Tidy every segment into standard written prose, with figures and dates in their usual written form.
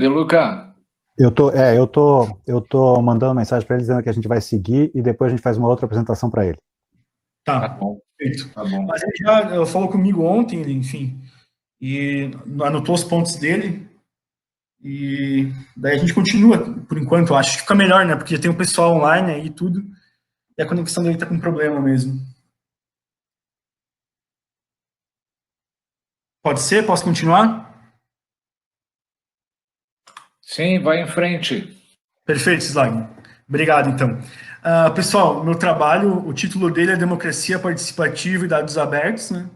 De Luca, Eu tô mandando mensagem para ele dizendo que a gente vai seguir e depois a gente faz uma outra apresentação para ele. tá Tá, bom, perfeito. tá bom. Mas ele já falou comigo ontem, enfim, e anotou os pontos dele, e daí a gente continua, por enquanto. Eu acho que fica melhor, né? Porque já tem o pessoal online aí e tudo, e a conexão dele tá com problema mesmo. Pode ser? Posso continuar? Sim, vai em frente. Perfeito, Slag. Obrigado, então. Pessoal, meu trabalho, o título dele é Democracia Participativa e Dados Abertos, né?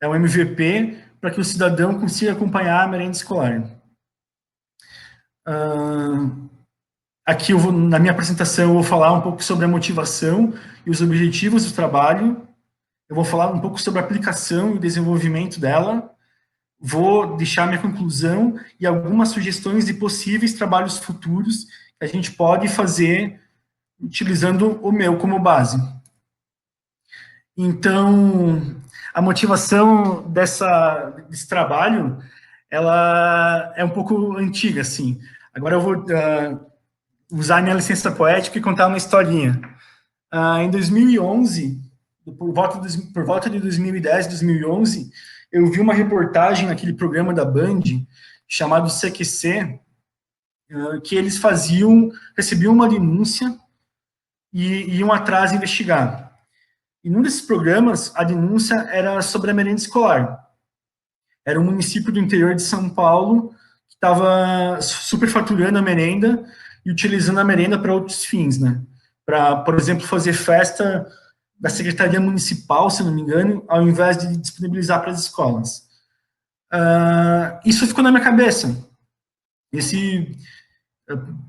É um MVP para que o cidadão consiga acompanhar a merenda escolar. Aqui, na minha apresentação, eu vou falar um pouco sobre a motivação e os objetivos do trabalho. Eu vou falar um pouco sobre a aplicação e desenvolvimento dela. Vou deixar minha conclusão e algumas sugestões de possíveis trabalhos futuros que a gente pode fazer utilizando o meu como base. Então, a motivação desse trabalho, ela é um pouco antiga, assim. Agora eu vou usar minha licença poética e contar uma historinha. Em 2011, por volta de 2010, 2011, eu vi uma reportagem naquele programa da Band, chamado CQC, que eles recebiam uma denúncia e iam atrás investigar. E num desses programas, a denúncia era sobre a merenda escolar. Era um município do interior de São Paulo que estava superfaturando a merenda e utilizando a merenda para outros fins, né? Para, por exemplo, fazer festa da Secretaria Municipal, se não me engano, ao invés de disponibilizar para as escolas. Isso ficou na minha cabeça.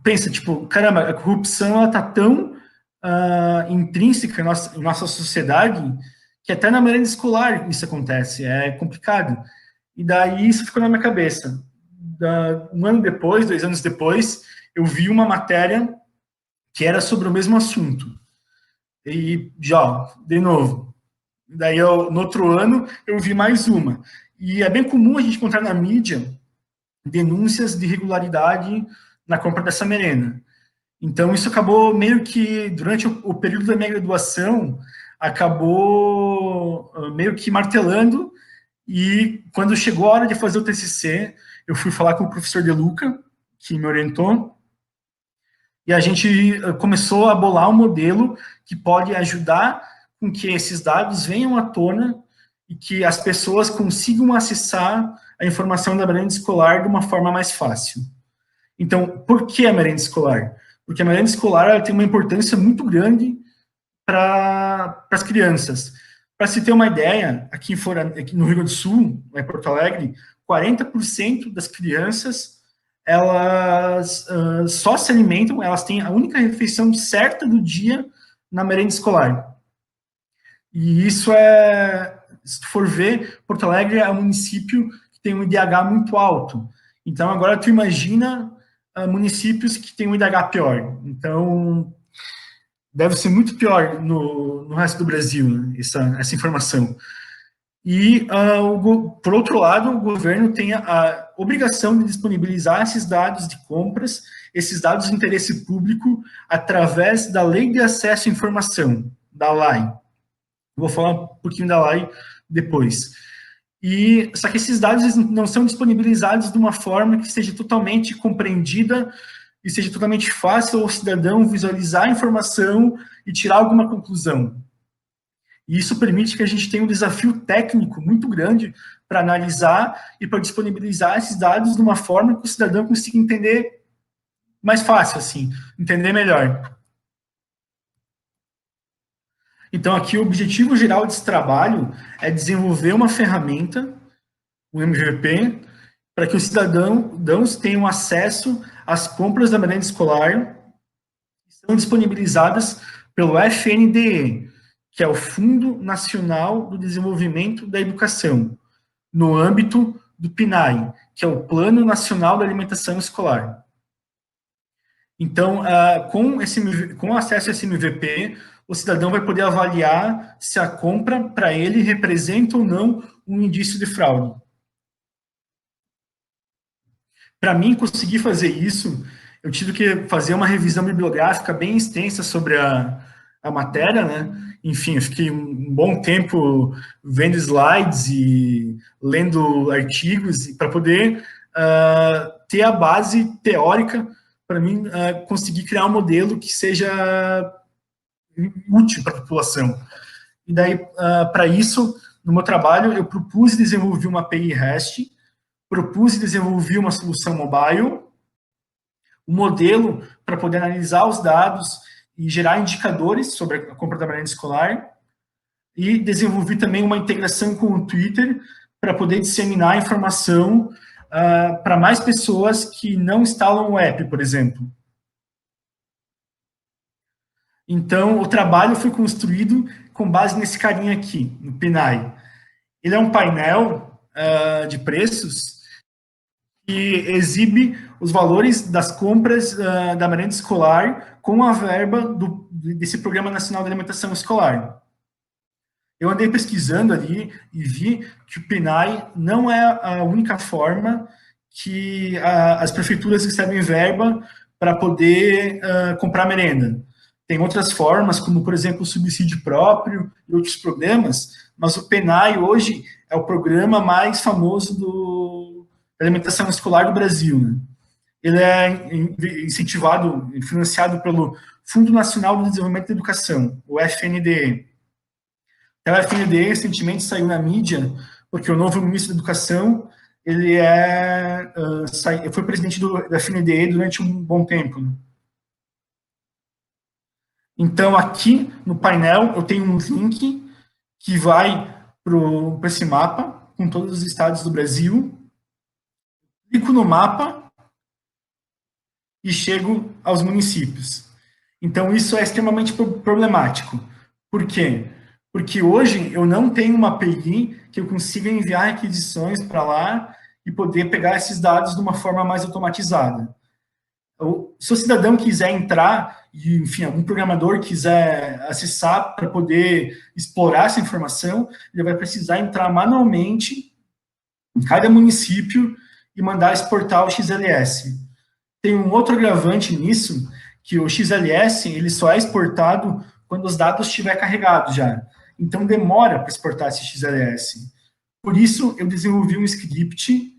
Pensa, tipo, caramba, a corrupção está tão intrínseca em nossa sociedade que até na merenda escolar isso acontece, é complicado. E daí isso ficou na minha cabeça. Um ano depois, 2 anos depois, eu vi uma matéria que era sobre o mesmo assunto. E já, de novo. Daí, no outro ano, eu vi mais uma. E é bem comum a gente encontrar na mídia denúncias de irregularidade na compra dessa merenda. Então, isso acabou meio que, durante o período da minha graduação, acabou meio que martelando, e quando chegou a hora de fazer o TCC, eu fui falar com o professor De Luca, que me orientou, e a gente começou a bolar um modelo que pode ajudar com que esses dados venham à tona e que as pessoas consigam acessar a informação da merenda escolar de uma forma mais fácil. Então, por que a merenda escolar? Porque a merenda escolar ela tem uma importância muito grande para as crianças. Para se ter uma ideia, aqui no Rio Grande do Sul, em Porto Alegre, 40% das crianças elas só se alimentam, elas têm a única refeição certa do dia na merenda escolar. E isso se tu for ver, Porto Alegre é um município que tem um IDH muito alto. Então, agora tu imagina municípios que têm um IDH pior. Então, deve ser muito pior no resto do Brasil, né, essa informação. E, por outro lado, o governo tem a obrigação de disponibilizar esses dados de compras, esses dados de interesse público, através da Lei de Acesso à Informação, da LAI. Vou falar um pouquinho da LAI depois. Só que esses dados não são disponibilizados de uma forma que seja totalmente compreendida e seja totalmente fácil ao cidadão visualizar a informação e tirar alguma conclusão. E isso permite que a gente tenha um desafio técnico muito grande para analisar e para disponibilizar esses dados de uma forma que o cidadão consiga entender mais fácil, assim, entender melhor. Então, aqui o objetivo geral desse trabalho é desenvolver uma ferramenta, um MVP, para que os cidadãos tenham acesso às compras da merenda escolar que são disponibilizadas pelo FNDE, que é o Fundo Nacional do Desenvolvimento da Educação, no âmbito do PNAE, que é o Plano Nacional da Alimentação Escolar. Então, com acesso a esse MVP, o cidadão vai poder avaliar se a compra, para ele, representa ou não um indício de fraude. Para mim conseguir fazer isso, eu tive que fazer uma revisão bibliográfica bem extensa sobre a matéria, né? Enfim, eu fiquei um bom tempo vendo slides e lendo artigos para poder ter a base teórica para mim conseguir criar um modelo que seja útil para a população. E daí, para isso, no meu trabalho, eu propus e desenvolvi uma API REST, propus e desenvolvi uma solução mobile, um modelo para poder analisar os dados e gerar indicadores sobre a comportamento escolar, e desenvolvi também uma integração com o Twitter para poder disseminar informação para mais pessoas que não instalam o app, por exemplo. Então, o trabalho foi construído com base nesse carinha aqui, no PNAE. Ele é um painel de preços que exibe os valores das compras da merenda escolar com a verba desse Programa Nacional de Alimentação Escolar. Eu andei pesquisando ali e vi que o PNAE não é a única forma que as prefeituras recebem verba para poder comprar merenda. Tem outras formas, como, por exemplo, o subsídio próprio e outros programas, mas o PNAE hoje é o programa mais famoso da alimentação escolar do Brasil, né? Ele é incentivado e financiado pelo Fundo Nacional de Desenvolvimento da Educação, o FNDE. O FNDE recentemente saiu na mídia, porque o novo ministro da Educação, ele foi presidente do FNDE durante um bom tempo, né? Então, aqui no painel, eu tenho um link que vai para esse mapa, com todos os estados do Brasil. Clico no mapa e chego aos municípios. Então, isso é extremamente problemático. Por quê? Porque hoje eu não tenho uma API que eu consiga enviar requisições para lá e poder pegar esses dados de uma forma mais automatizada. Se o cidadão quiser entrar, e, enfim, algum programador quiser acessar para poder explorar essa informação, ele vai precisar entrar manualmente em cada município e mandar exportar o XLS. Tem um outro agravante nisso, que o XLS ele só é exportado quando os dados estiver carregados já. Então, demora para exportar esse XLS. Por isso, eu desenvolvi um script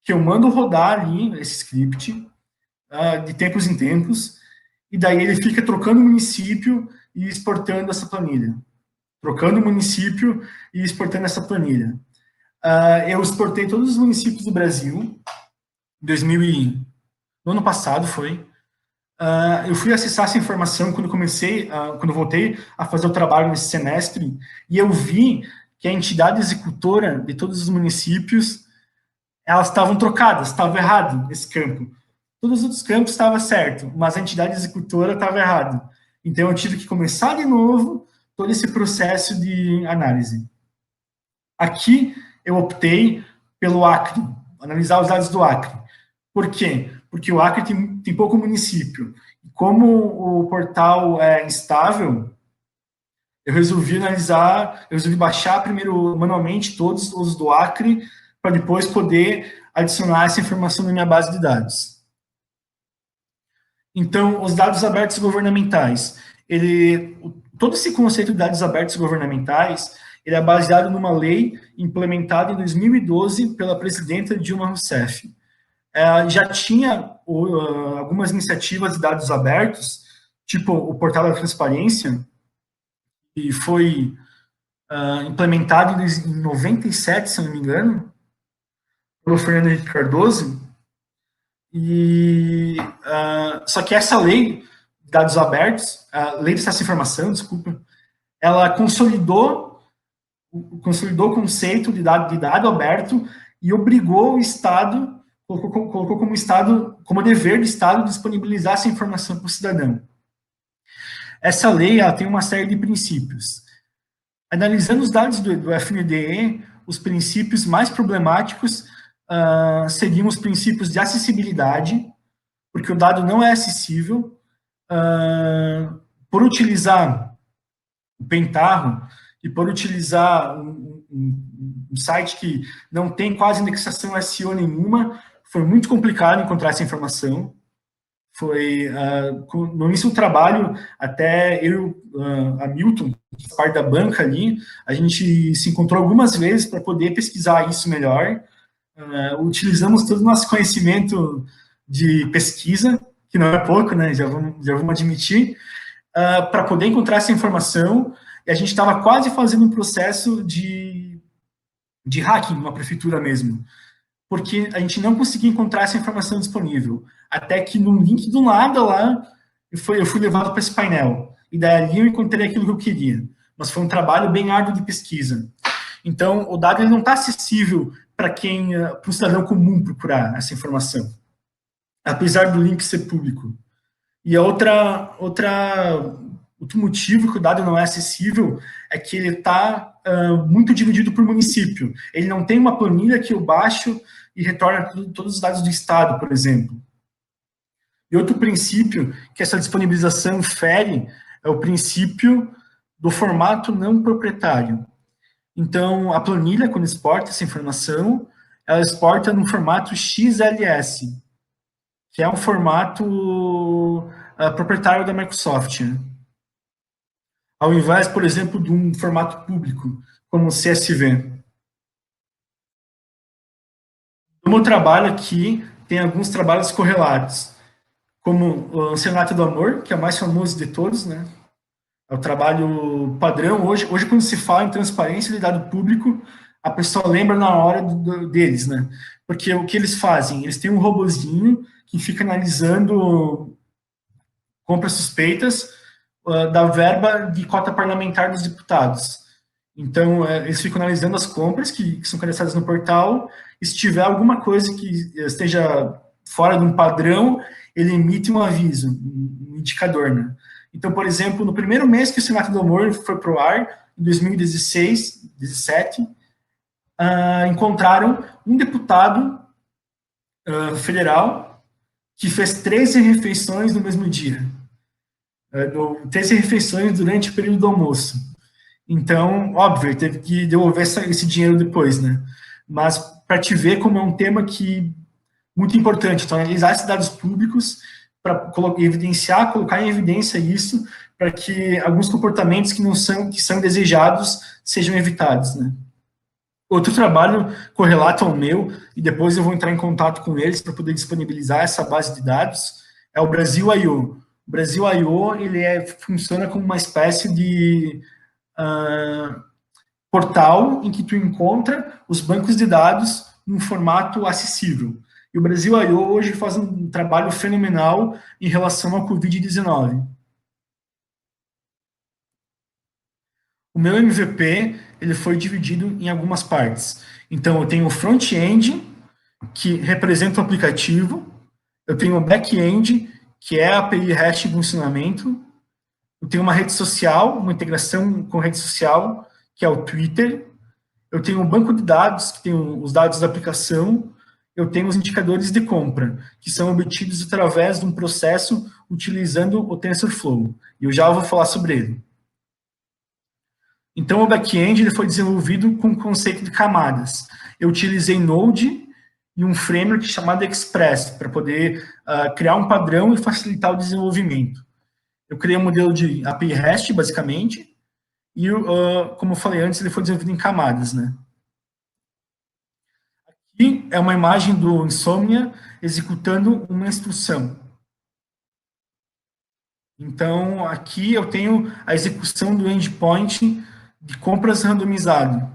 que eu mando rodar ali, esse script, de tempos em tempos, e daí ele fica trocando o município e exportando essa planilha. Trocando o município e exportando essa planilha. Eu exportei todos os municípios do Brasil, no ano passado foi. Eu fui acessar essa informação quando quando voltei a fazer o trabalho nesse semestre, e eu vi que a entidade executora de todos os municípios, elas estavam trocadas, estava errado esse campo. Todos os outros campos estavam certo, mas a entidade executora estava errada. Então, eu tive que começar de novo todo esse processo de análise. Aqui, eu optei pelo Acre, analisar os dados do Acre. Por quê? Porque o Acre tem pouco município. Como o portal é instável, eu resolvi baixar primeiro manualmente todos os do Acre, para depois poder adicionar essa informação na minha base de dados. Então, os dados abertos governamentais. Todo esse conceito de dados abertos governamentais, ele é baseado numa lei implementada em 2012 pela presidenta Dilma Rousseff. Já tinha algumas iniciativas de dados abertos, tipo o Portal da Transparência, que foi implementado em 97, se não me engano, pelo Fernando Henrique Cardoso. Só que essa lei de dados abertos, a lei de acesso à informação, desculpa, ela consolidou o conceito de dado aberto e obrigou o Estado, colocou como dever do Estado disponibilizar essa informação para o cidadão. Essa lei ela tem uma série de princípios. Analisando os dados do FNDE, os princípios mais problemáticos seriam os princípios de acessibilidade, porque o dado não é acessível, por utilizar o Pentarro e por utilizar um site que não tem quase indexação SEO nenhuma, foi muito complicado encontrar essa informação. Foi, no início do trabalho, até eu, a Milton, parte da banca ali, a gente se encontrou algumas vezes para poder pesquisar isso melhor. Utilizamos todo o nosso conhecimento de pesquisa, que não é pouco, né, já vamos admitir, para poder encontrar essa informação, e a gente estava quase fazendo um processo de hacking numa prefeitura mesmo, porque a gente não conseguia encontrar essa informação disponível, até que no link do nada lá, eu fui levado para esse painel, e daí eu encontrei aquilo que eu queria, mas foi um trabalho bem árduo de pesquisa. Então, o dado ele não está acessível para para o cidadão comum procurar essa informação, apesar do link ser público. E outro motivo que o dado não é acessível é que ele está muito dividido por município. Ele não tem uma planilha que eu baixo e retorna todos os dados do estado, por exemplo. E outro princípio que essa disponibilização fere é o princípio do formato não proprietário. Então, a planilha, quando exporta essa informação, ela exporta no formato XLS, que é um formato proprietário da Microsoft. Né? Ao invés, por exemplo, de um formato público, como o CSV. No meu trabalho aqui, tem alguns trabalhos correlatos, como o Senato do Amor, que é o mais famoso de todos, né? É o trabalho padrão. Hoje, quando se fala em transparência de dado público, a pessoa lembra na hora deles, né? Porque o que eles fazem? Eles têm um robozinho que fica analisando compras suspeitas da verba de cota parlamentar dos deputados. Então, eles ficam analisando as compras que são cadastradas no portal, e se tiver alguma coisa que esteja fora de um padrão, ele emite um aviso, um indicador, né? Então, por exemplo, no primeiro mês que o Senato do Amor foi para o ar, em 2016, 2017, encontraram um deputado federal que fez 13 refeições no mesmo dia. 13 refeições durante o período do almoço. Então, óbvio, ele teve que devolver esse dinheiro depois, né? Mas para te ver como é um tema que muito importante, então, analisar esses dados públicos para evidenciar, colocar em evidência isso, para que alguns comportamentos que são desejados sejam evitados, né? Outro trabalho correlato ao meu, e depois eu vou entrar em contato com eles para poder disponibilizar essa base de dados, é o Brasil I/O. O Brasil I/O, ele funciona como uma espécie de portal em que tu encontra os bancos de dados num formato acessível. E o Brasil I/O hoje faz um trabalho fenomenal em relação ao Covid-19. O meu MVP, ele foi dividido em algumas partes. Então, eu tenho o front-end, que representa o aplicativo. Eu tenho o back-end, que é a API REST em funcionamento. Eu tenho uma rede social, uma integração com rede social, que é o Twitter. Eu tenho um banco de dados, que tem os dados da aplicação. Eu tenho os indicadores de compra, que são obtidos através de um processo utilizando o TensorFlow. E eu já vou falar sobre ele. Então, o back-end ele foi desenvolvido com o conceito de camadas. Eu utilizei Node e um framework chamado Express, para poder criar um padrão e facilitar o desenvolvimento. Eu criei um modelo de API REST, basicamente, e, como eu falei antes, ele foi desenvolvido em camadas, né? Aqui é uma imagem do Insomnia executando uma instrução. Então, aqui eu tenho a execução do endpoint de compras randomizado.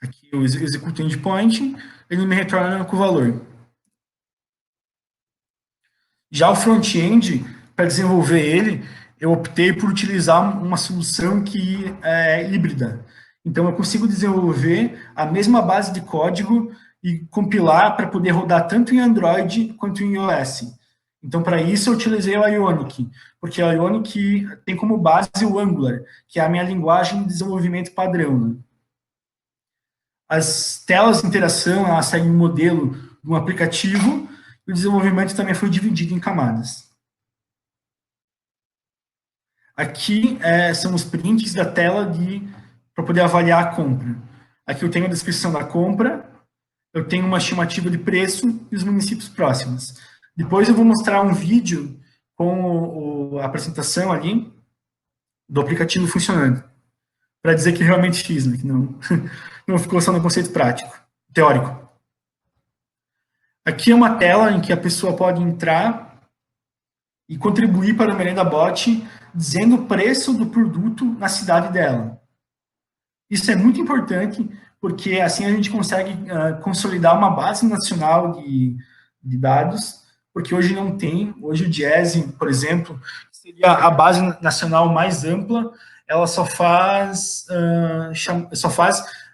Aqui eu executo o endpoint, ele me retorna com o valor. Já o front-end, para desenvolver ele, eu optei por utilizar uma solução que é híbrida. Então, eu consigo desenvolver a mesma base de código e compilar para poder rodar tanto em Android quanto em iOS. Então, para isso, eu utilizei o Ionic, porque o Ionic tem como base o Angular, que é a minha linguagem de desenvolvimento padrão. Né? As telas de interação, elas seguem um modelo de um aplicativo, e o desenvolvimento também foi dividido em camadas. Aqui são os prints da tela para poder avaliar a compra. Aqui eu tenho a descrição da compra, eu tenho uma estimativa de preço e os municípios próximos. Depois eu vou mostrar um vídeo com a apresentação ali do aplicativo funcionando, para dizer que realmente fiz, né? Que não ficou só no conceito prático, teórico. Aqui é uma tela em que a pessoa pode entrar e contribuir para o Merenda Bot, dizendo o preço do produto na cidade dela. Isso é muito importante, porque assim a gente consegue consolidar uma base nacional de dados, porque hoje não tem. Hoje o Diese, por exemplo, seria a base nacional mais ampla, ela só faz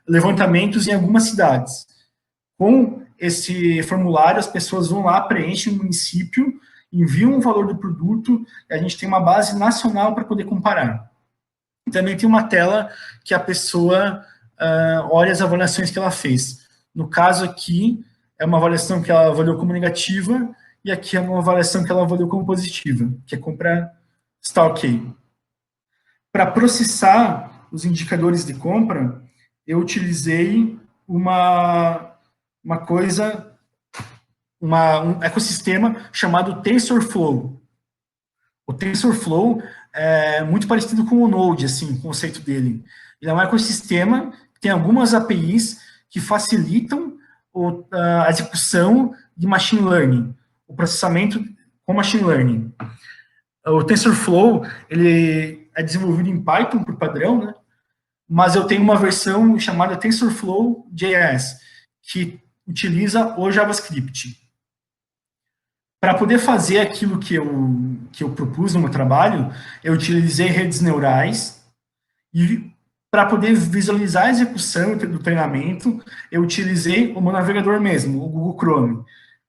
levantamentos em algumas cidades. Com esse formulário, as pessoas vão lá, preenchem o município, enviam o valor do produto, e a gente tem uma base nacional para poder comparar. E também tem uma tela que a pessoa olha as avaliações que ela fez. No caso aqui, é uma avaliação que ela avaliou como negativa, e aqui é uma avaliação que ela avaliou como positiva, que a compra está ok. Para processar os indicadores de compra, eu utilizei um ecossistema chamado TensorFlow. O TensorFlow é muito parecido com o Node, assim, o conceito dele. Ele é um ecossistema que tem algumas APIs que facilitam a execução de machine learning, o processamento com machine learning. O TensorFlow, ele é desenvolvido em Python por padrão, né? Mas eu tenho uma versão chamada TensorFlow JS, que utiliza o JavaScript. Para poder fazer aquilo que eu propus no meu trabalho, eu utilizei redes neurais, e para poder visualizar a execução do treinamento, eu utilizei o meu navegador mesmo, o Google Chrome.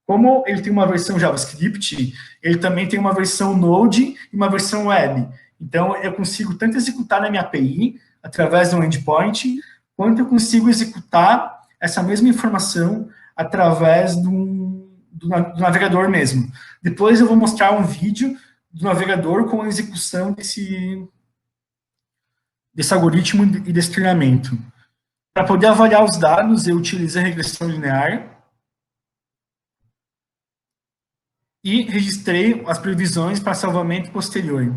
Como ele tem uma versão JavaScript, ele também tem uma versão Node e uma versão web. Então, eu consigo tanto executar na minha API, através de um endpoint, quanto eu consigo executar essa mesma informação através do navegador mesmo. Depois eu vou mostrar um vídeo do navegador com a execução desse algoritmo e desse treinamento. Para poder avaliar os dados, eu utilizei a regressão linear e registrei as previsões para salvamento posterior.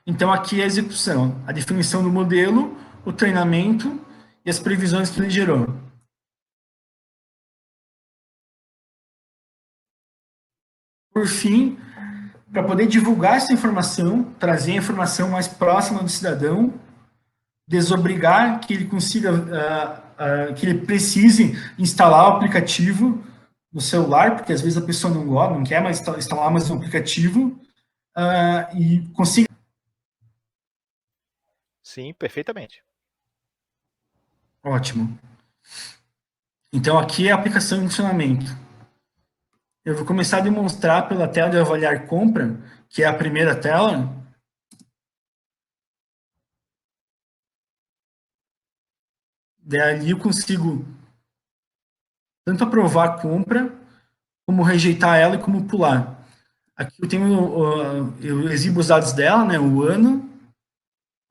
Então, aqui é a execução, a definição do modelo, o treinamento e as previsões que ele gerou. Por fim, para poder divulgar essa informação, trazer a informação mais próxima do cidadão, desobrigar que ele consiga, que ele precise instalar o aplicativo no celular, porque às vezes a pessoa não gosta, não quer mais instalar mais um aplicativo, e consiga. Sim, perfeitamente. Ótimo. Então, aqui é a aplicação em funcionamento. Eu vou começar a demonstrar pela tela de avaliar compra, que é a primeira tela. Daí eu consigo tanto aprovar a compra, como rejeitar ela e como pular. Aqui eu tenho, eu exibo os dados dela, né, o ano,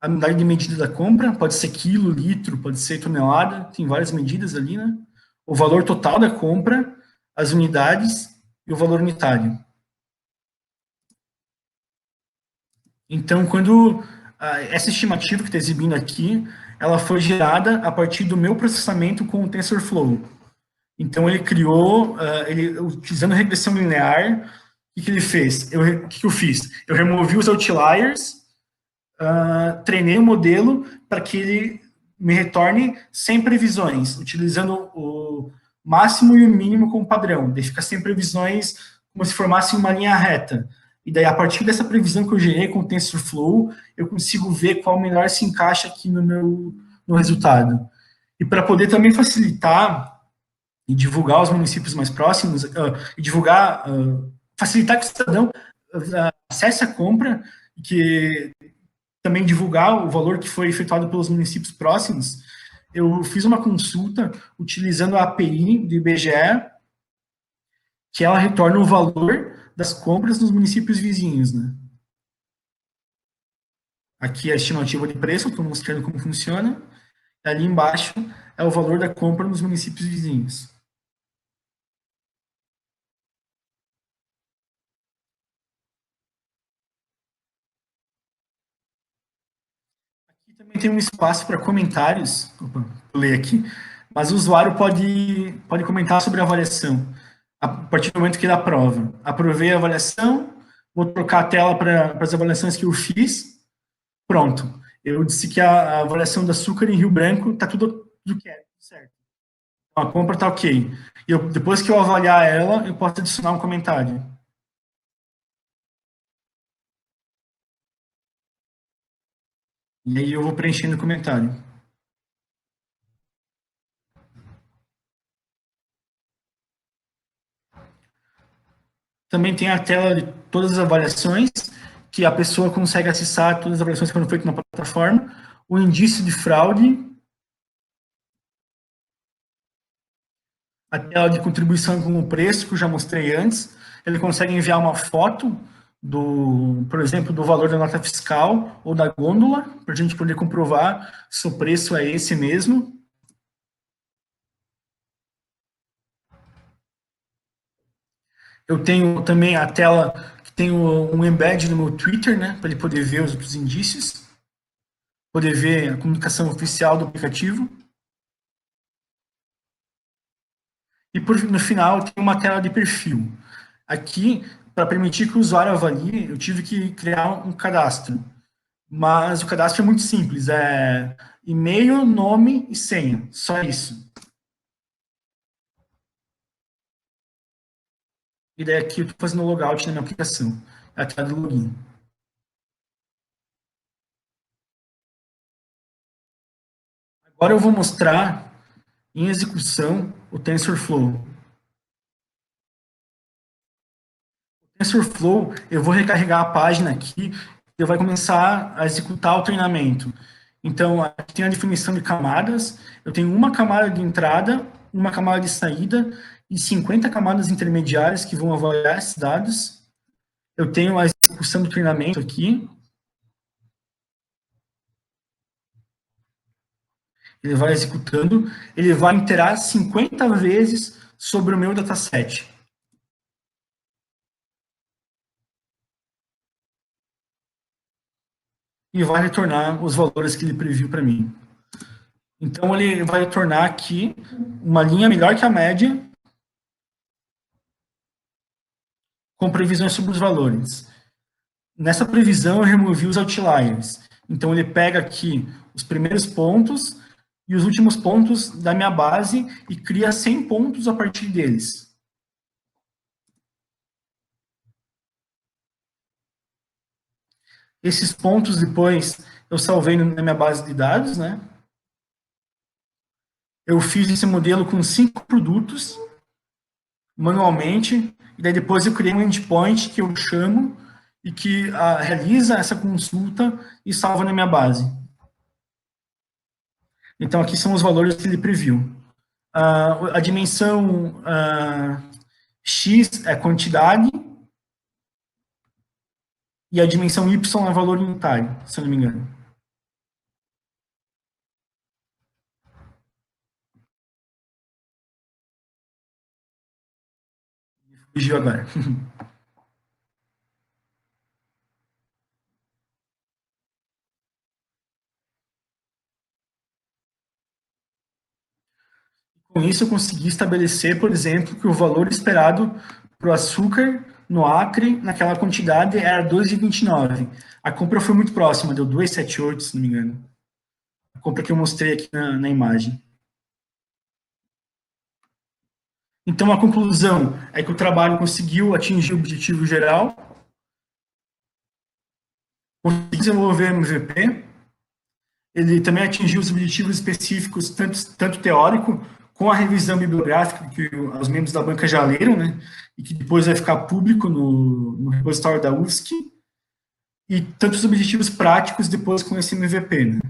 a unidade de medida da compra, pode ser quilo, litro, pode ser tonelada, tem várias medidas ali, né? O valor total da compra, as unidades e o valor unitário. Então, quando essa estimativa que está exibindo aqui, ela foi gerada a partir do meu processamento com o TensorFlow. Então, ele criou, utilizando regressão linear, o que ele fez? O que eu fiz? Eu removi os outliers, treinei o modelo para que ele me retorne 100 previsões, utilizando o máximo e o mínimo como padrão. Daí fica 100 previsões como se formasse uma linha reta. E daí, a partir dessa previsão que eu gerei com o TensorFlow, eu consigo ver qual melhor se encaixa aqui no resultado. E para poder também facilitar e divulgar os municípios mais próximos, e divulgar, facilitar que o cidadão acesse a compra, e que também divulgar o valor que foi efetuado pelos municípios próximos, eu fiz uma consulta utilizando a API do IBGE, que ela retorna o valor das compras nos municípios vizinhos, né? Aqui é a estimativa de preço, estou mostrando como funciona. E ali embaixo é o valor da compra nos municípios vizinhos. Aqui também tem um espaço para comentários. Opa, vou ler aqui. Mas o usuário pode comentar sobre a avaliação a partir do momento que ele aprova. Aprovei a avaliação, vou trocar a tela para as avaliações que eu fiz. Pronto. Eu disse que a avaliação do açúcar em Rio Branco está tudo certo. A compra está ok. E depois que eu avaliar ela, eu posso adicionar um comentário. E aí eu vou preenchendo o comentário. Também tem a tela de todas as avaliações, que a pessoa consegue acessar todas as avaliações que foram feitas na plataforma. O indício de fraude. A tela de contribuição com o preço, que eu já mostrei antes. Ele consegue enviar uma foto, por exemplo, do valor da nota fiscal ou da gôndola, para a gente poder comprovar se o preço é esse mesmo. Eu tenho também a tela que tem um embed no meu Twitter, né, para ele poder ver os outros indícios, poder ver a comunicação oficial do aplicativo. E no final tem uma tela de perfil. Aqui, para permitir que o usuário avalie, eu tive que criar um cadastro. Mas o cadastro é muito simples, é e-mail, nome e senha, só isso. E daí aqui eu estou fazendo logout na minha aplicação, é a tela do login. Agora eu vou mostrar em execução o TensorFlow. O TensorFlow, eu vou recarregar a página aqui e vai começar a executar o treinamento. Então, aqui tem a definição de camadas. Eu tenho uma camada de entrada, uma camada de saída e 50 camadas intermediárias que vão avaliar esses dados. Eu tenho a execução do treinamento aqui. Ele vai executando, ele vai iterar 50 vezes sobre o meu dataset. E vai retornar os valores que ele previu para mim. Então, ele vai retornar aqui uma linha melhor que a média, com previsões sobre os valores. Nessa previsão, eu removi os outliers. Então, ele pega aqui os primeiros pontos e os últimos pontos da minha base e cria 100 pontos a partir deles. Esses pontos, depois, eu salvei na minha base de dados, né? Eu fiz esse modelo com 5 produtos, manualmente, e daí depois eu criei um endpoint que eu chamo e que realiza essa consulta e salva na minha base. Então, aqui são os valores que ele previu. A dimensão X é quantidade e a dimensão Y é valor unitário, se eu não me engano. Fugiu agora. Com isso, eu consegui estabelecer, por exemplo, que o valor esperado para o açúcar no Acre, naquela quantidade, era 2,29. A compra foi muito próxima, deu 2,78, se não me engano. A compra que eu mostrei aqui na imagem. Então, a conclusão é que o trabalho conseguiu atingir o objetivo geral, conseguiu desenvolver MVP, ele também atingiu os objetivos específicos, tanto teórico, com a revisão bibliográfica que os membros da banca já leram, né, e que depois vai ficar público no repositório da UFSC, e tantos objetivos práticos depois com esse MVP. Né.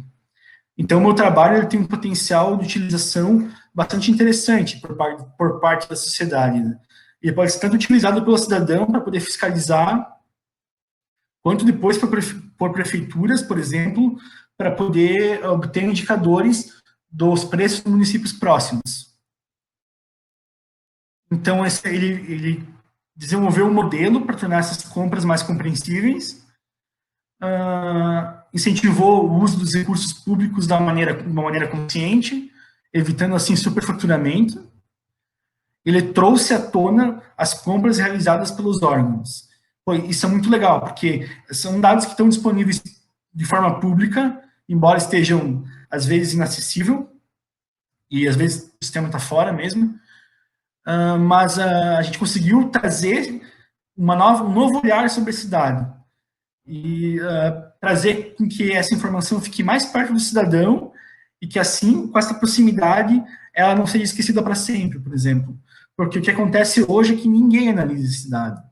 Então, o meu trabalho ele tem um potencial de utilização bastante interessante por parte da sociedade. Né. Ele pode ser tanto utilizado pelo cidadão para poder fiscalizar quanto depois por prefeituras, por exemplo, para poder obter indicadores dos preços dos municípios próximos. Então, ele desenvolveu um modelo para tornar essas compras mais compreensíveis, incentivou o uso dos recursos públicos de uma maneira consciente, evitando, assim, superfaturamento. Ele trouxe à tona as compras realizadas pelos órgãos. Pô, isso é muito legal, porque são dados que estão disponíveis de forma pública, embora estejam, às vezes, inacessível, e às vezes o sistema está fora mesmo, mas a gente conseguiu trazer um novo olhar sobre a cidade e trazer com que essa informação fique mais perto do cidadão e que, assim, com essa proximidade, ela não seja esquecida para sempre, por exemplo. Porque o que acontece hoje é que ninguém analisa esse dado.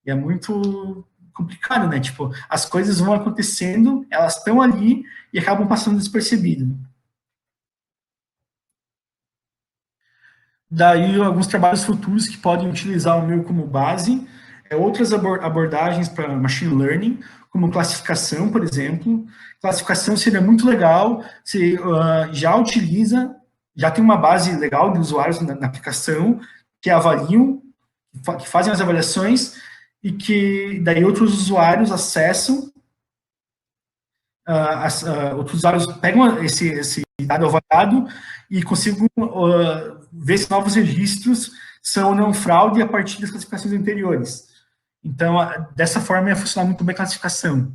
E é muito complicado, né? Tipo, as coisas vão acontecendo, elas estão ali e acabam passando despercebidas. Daí, alguns trabalhos futuros que podem utilizar o meu como base, outras abordagens para machine learning, como classificação, por exemplo. Classificação seria muito legal, você já utiliza, já tem uma base legal de usuários na aplicação, que avaliam, que fazem as avaliações, e que daí outros usuários acessam, outros usuários pegam esse dado avaliado e conseguem ver se novos registros são ou não fraude a partir das classificações anteriores. Então, dessa forma, ia funcionar muito bem a classificação.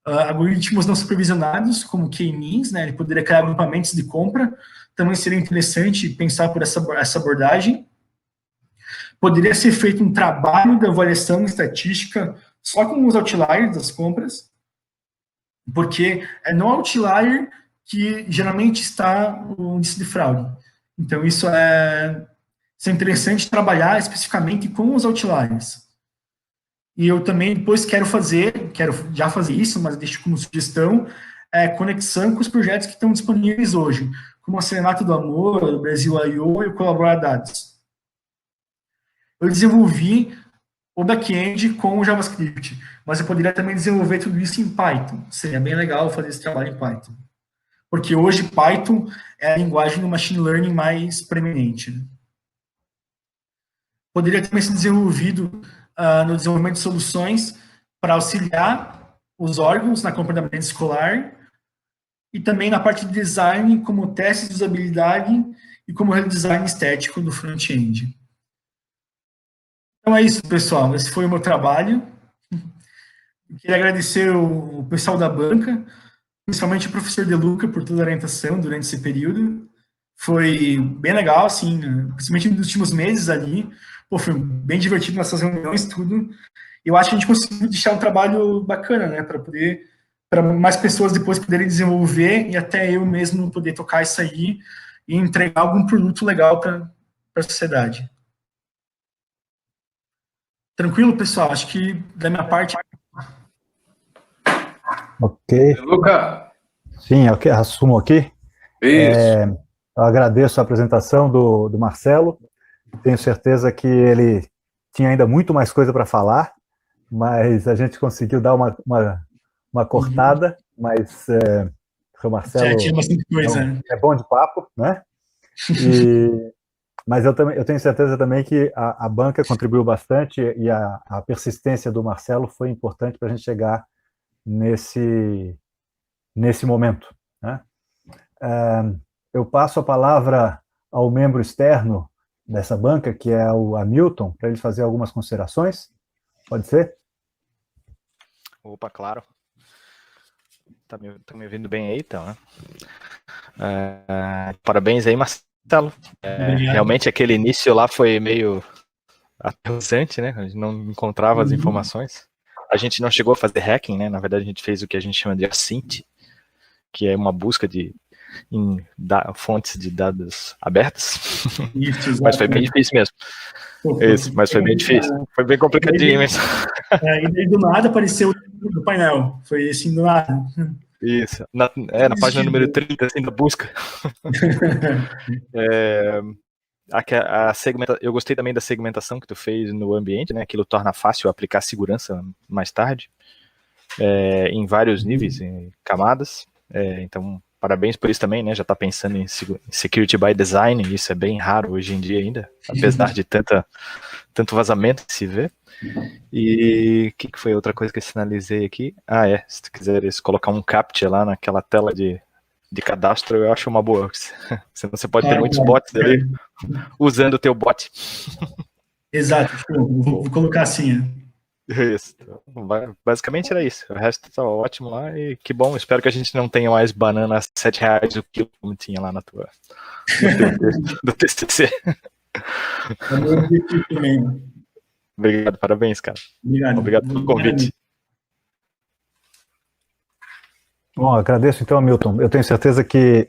Algoritmos não supervisionados, como K-means, né, ele poderia criar agrupamentos de compra, também seria interessante pensar por essa abordagem. Poderia ser feito um trabalho de avaliação estatística só com os outliers das compras, porque é no outlier que geralmente está o índice de fraude. Então, isso é interessante trabalhar especificamente com os outliers. E eu também depois quero já fazer isso, mas deixo como sugestão, conexão com os projetos que estão disponíveis hoje, como a Serenata do Amor, o Brasil I.O. e o Colaborar Dados. Eu desenvolvi o back-end com o JavaScript, mas eu poderia também desenvolver tudo isso em Python. Seria bem legal fazer esse trabalho em Python. Porque hoje Python é a linguagem do machine learning mais preeminente. Poderia também ser desenvolvido no desenvolvimento de soluções para auxiliar os órgãos na compra da merenda escolar e também na parte de design, como testes de usabilidade e como redesign estético do front-end. Então é isso, pessoal. Esse foi o meu trabalho. Eu queria agradecer o pessoal da banca, principalmente o professor De Luca, por toda a orientação durante esse período. Foi bem legal, assim, principalmente nos últimos meses ali. Pô, foi bem divertido nessas reuniões, tudo. Eu acho que a gente conseguiu deixar um trabalho bacana, né, para mais pessoas depois poderem desenvolver e até eu mesmo poder tocar isso aí e entregar algum produto legal para a sociedade. Tranquilo, pessoal? Acho que da minha parte... Ok. Luca? Sim, ok, assumo aqui. Isso. Eu agradeço a apresentação do Marcelo. Tenho certeza que ele tinha ainda muito mais coisa para falar, mas a gente conseguiu dar uma cortada, mas o Marcelo tinha bastante coisa, né? é bom de papo, né? Mas eu tenho certeza também que a banca contribuiu bastante e a persistência do Marcelo foi importante para a gente chegar nesse momento, né? Eu passo a palavra ao membro externo dessa banca, que é o Hamilton, para ele fazer algumas considerações. Pode ser? Opa, claro. Tá me ouvindo bem aí, então, né? Parabéns aí, Marcelo. Realmente aquele início lá foi meio aterrorizante, né? A gente não encontrava as informações. A gente não chegou a fazer hacking, né? Na verdade, a gente fez o que a gente chama de async, que é uma busca em fontes de dados abertas. Isso, mas foi bem difícil mesmo. Isso, mas foi bem difícil. Foi bem complicadinho mesmo. E daí do nada apareceu o painel. Foi assim, do nada. Isso. Na página número 30, assim, da busca. Eu gostei também da segmentação que tu fez no ambiente, né? Aquilo torna fácil aplicar segurança mais tarde. em vários níveis, em camadas. Então, parabéns por isso também, né? Já está pensando em security by design, isso é bem raro hoje em dia ainda, apesar de tanto vazamento que se vê. E o que foi outra coisa que eu sinalizei aqui? Se tu quiseres colocar um captcha lá naquela tela de cadastro, eu acho uma boa. Senão você pode ter muitos bots ali usando o teu bot. Exato, vou colocar assim. Isso. Basicamente era isso. O resto tá ótimo lá e que bom. Espero que a gente não tenha mais banana a R$7 o quilo, como tinha lá no teu texto do TCC. É o meu objetivo também. Obrigado, parabéns, cara. Obrigado pelo convite. Bom, agradeço então, Milton. Eu tenho certeza que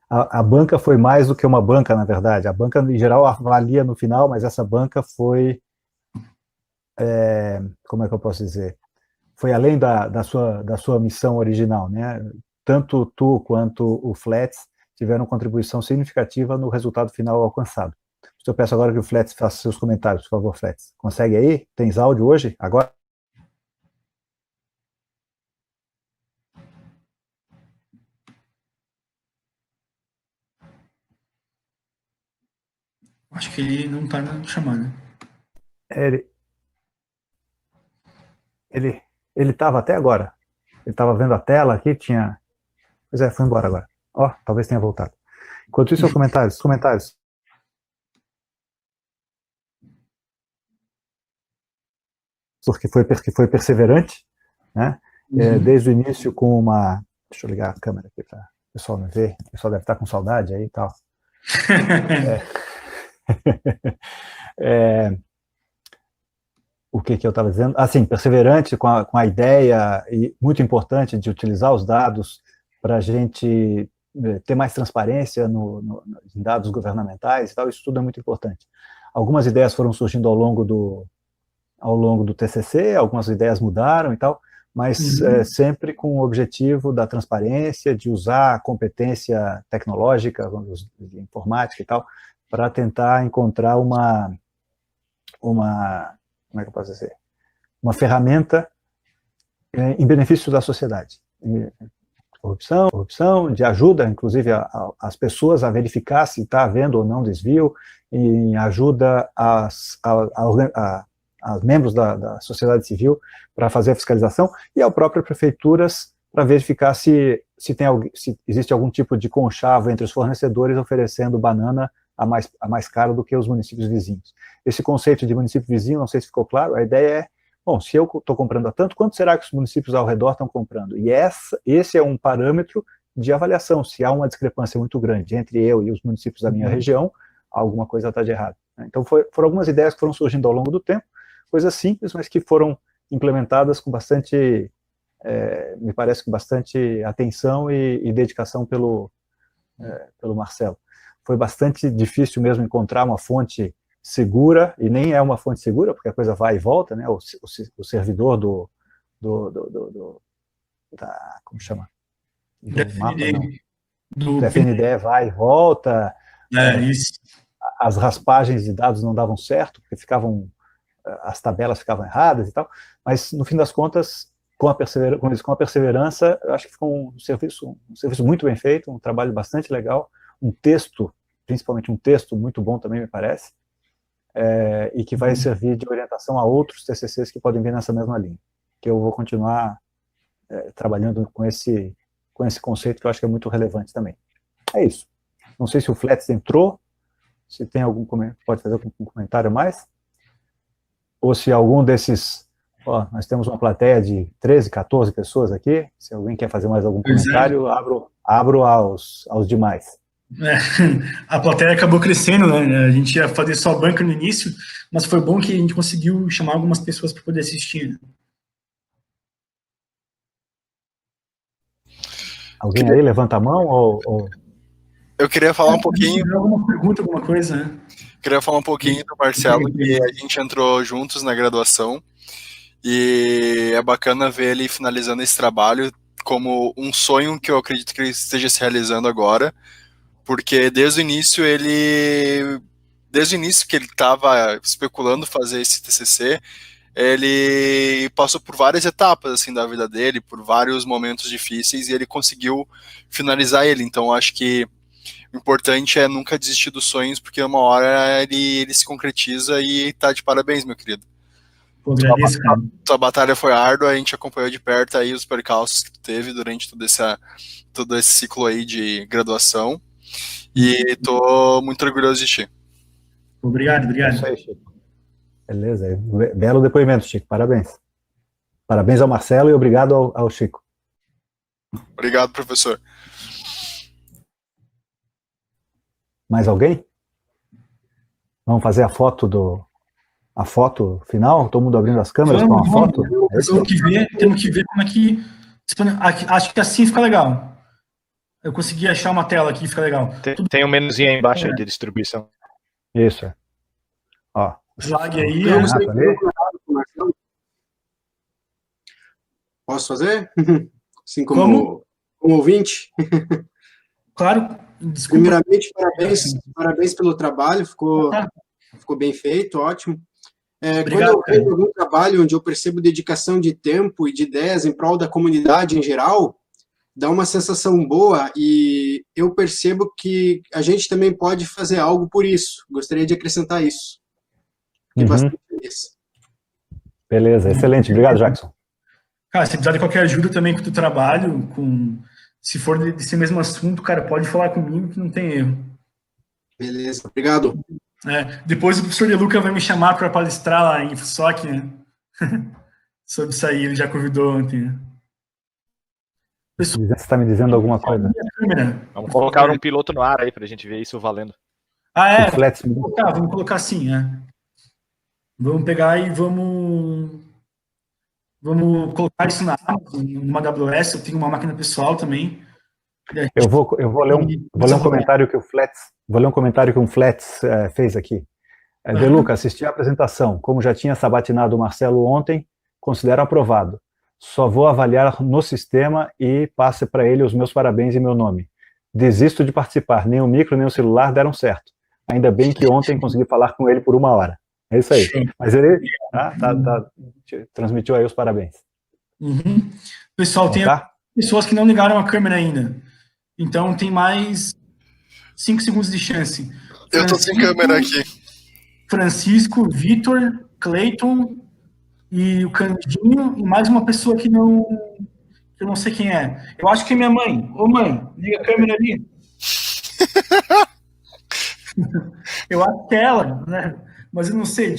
a banca foi mais do que uma banca, na verdade. A banca, em geral, avalia no final, mas essa banca foi, como é que eu posso dizer? Foi além da sua missão original, né? Tanto tu quanto o Flats tiveram contribuição significativa no resultado final alcançado. Eu peço agora que o Flats faça seus comentários, por favor, Flats. Consegue aí? Tens áudio hoje? Agora? Acho que ele não está na chamada. Ele estava até agora. Ele estava vendo a tela aqui, tinha... Pois foi embora agora. Talvez tenha voltado. Enquanto isso, os comentários. Porque foi perseverante, né? Desde o início com uma... Deixa eu ligar a câmera aqui para o pessoal me ver. O pessoal deve estar com saudade aí e tal. O que eu estava dizendo? Sim, perseverante com a ideia, e muito importante, de utilizar os dados para a gente ter mais transparência em dados governamentais e tal. Isso tudo é muito importante. Algumas ideias foram surgindo ao longo do TCC, algumas ideias mudaram e tal, mas sempre com o objetivo da transparência, de usar a competência tecnológica, de informática e tal, para tentar encontrar como é que eu posso dizer? Uma ferramenta em benefício da sociedade. Corrupção, de ajuda, inclusive, as pessoas a verificar se está havendo ou não desvio, e ajuda a membros da sociedade civil para fazer a fiscalização, e ao próprio prefeituras para verificar se existe algum tipo de conchavo entre os fornecedores oferecendo banana a mais caro do que os municípios vizinhos. Esse conceito de município vizinho, não sei se ficou claro, a ideia é, bom, se eu estou comprando a tanto, quanto será que os municípios ao redor estão comprando? E esse é um parâmetro de avaliação. Se há uma discrepância muito grande entre eu e os municípios da minha região, alguma coisa está de errado. Então, foram algumas ideias que foram surgindo ao longo do tempo, coisas simples, mas que foram implementadas com bastante, me parece que bastante atenção e dedicação pelo Marcelo. Foi bastante difícil mesmo encontrar uma fonte segura, e nem é uma fonte segura, porque a coisa vai e volta, né? O servidor como chama? Do FNDE vai e volta. Isso. As raspagens de dados não davam certo, porque as tabelas ficavam erradas e tal, mas no fim das contas, com a perseverança, eu acho que ficou um serviço muito bem feito, um trabalho bastante legal, um texto, principalmente um texto muito bom também, me parece, e que vai servir de orientação a outros TCCs que podem vir nessa mesma linha, que eu vou continuar trabalhando com esse conceito que eu acho que é muito relevante também. É isso. Não sei se o Flats entrou, se tem pode fazer algum comentário mais, ou se algum desses... nós temos uma plateia de 13, 14 pessoas aqui, se alguém quer fazer mais algum comentário, abro aos demais. A plateia acabou crescendo, né? A gente ia fazer só banca no início, mas foi bom que a gente conseguiu chamar algumas pessoas para poder assistir. Né? Alguém aí levanta a mão ou... Eu queria falar um pouquinho... Alguma pergunta, alguma coisa, né? Queria falar um pouquinho do Marcelo, que a gente entrou juntos na graduação, e é bacana ver ele finalizando esse trabalho como um sonho que eu acredito que ele esteja se realizando agora, porque desde o início que ele estava especulando fazer esse TCC, ele passou por várias etapas assim da vida dele, por vários momentos difíceis, e ele conseguiu finalizar ele. Então acho que o importante é nunca desistir dos sonhos, porque uma hora ele se concretiza, e tá de parabéns, meu querido. Pô, agradeço, cara. Tua batalha foi árdua, a gente acompanhou de perto aí os percalços que tu teve durante todo esse ciclo aí de graduação, e tô muito orgulhoso de ti. Obrigado, obrigado. É isso aí, Chico. Beleza, belo depoimento, Chico, parabéns. Parabéns ao Marcelo e obrigado ao Chico. Obrigado, professor. Mais alguém? Vamos fazer a foto final? Todo mundo abrindo as câmeras com a foto? Temos que ver como é que... Acho que assim fica legal. Eu consegui achar uma tela aqui, fica legal. Tem um menuzinho aí embaixo aí de distribuição. Isso, é. Ó. Slide aí. Posso fazer? Assim como ouvinte? Claro. Desculpa. Primeiramente, parabéns pelo trabalho, ficou bem feito, ótimo. Obrigado, quando eu vejo algum trabalho onde eu percebo dedicação de tempo e de ideias em prol da comunidade em geral, dá uma sensação boa, e eu percebo que a gente também pode fazer algo por isso. Gostaria de acrescentar isso. Fiquei bastante feliz. Beleza, excelente. Obrigado, Jackson. Cara, se precisar de qualquer ajuda também com o teu trabalho, se for desse mesmo assunto, cara, pode falar comigo que não tem erro. Beleza, obrigado. Depois o professor De Luca vai me chamar para palestrar lá em FUSOC, né? Sobre isso aí, ele já convidou ontem, né? Você está me dizendo alguma coisa? Vamos colocar um piloto no ar aí pra gente ver isso valendo. Vamos colocar assim, Vamos pegar e vamos colocar isso na Amazon, numa AWS. Eu tenho uma máquina pessoal também. Eu vou ler um comentário que o Flats fez aqui. De Luca, assisti a apresentação. Como já tinha sabatinado o Marcelo ontem, considero aprovado. Só vou avaliar no sistema e passe para ele os meus parabéns em meu nome. Desisto de participar. Nem o micro, nem o celular deram certo. Ainda bem que ontem consegui falar com ele por 1 hora. É isso aí. Mas ele transmitiu aí os parabéns. Pessoal, tem pessoas que não ligaram a câmera ainda. Então tem mais 5 segundos de chance. Eu tô sem câmera aqui. Francisco, Vitor, Cleiton e o Candinho, e mais uma pessoa que eu não sei quem é. Eu acho que é minha mãe. Ô mãe, liga a câmera ali. Eu acho que é ela, né? Mas eu não sei,